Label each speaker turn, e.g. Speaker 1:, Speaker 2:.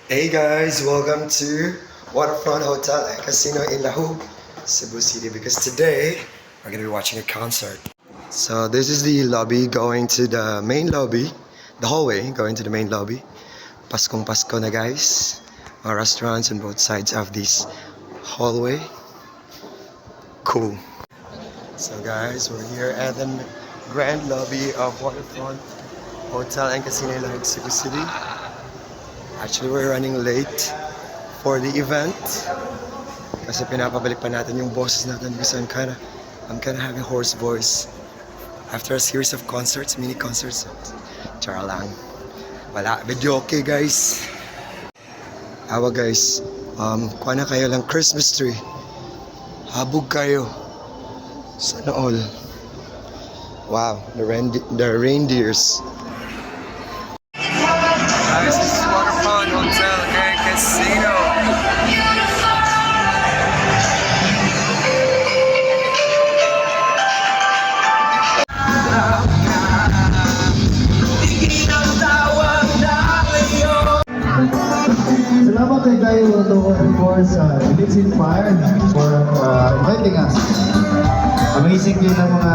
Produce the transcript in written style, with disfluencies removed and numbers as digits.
Speaker 1: Hey guys, welcome to Waterfront Hotel and Casino in Lahug, Cebu City, because today we're going to be watching a concert. So this is the lobby going to the main lobby, the hallway going to the main lobby. Paskong Pasko na guys. Mga restaurants on both sides of this hallway. Cool. So guys, we're here at the grand lobby of Waterfront Hotel and Casino in Lahug, Cebu City. Actually, we're running late for the event kasi pinapabalik pa natin yung bosses natin because I'm kinda having hoarse voice after a series of concerts, mini concerts. Chara lang. Wala, video okay guys. Awa guys, kuha na kayo lang Christmas tree. Habog kayo. Sana all. Wow, the reindeers. Guys, this is Waterfront Hotel and Casino.
Speaker 2: Salamat kay Gayo for sa It's Inspired for inviting us. Amazing din ang mga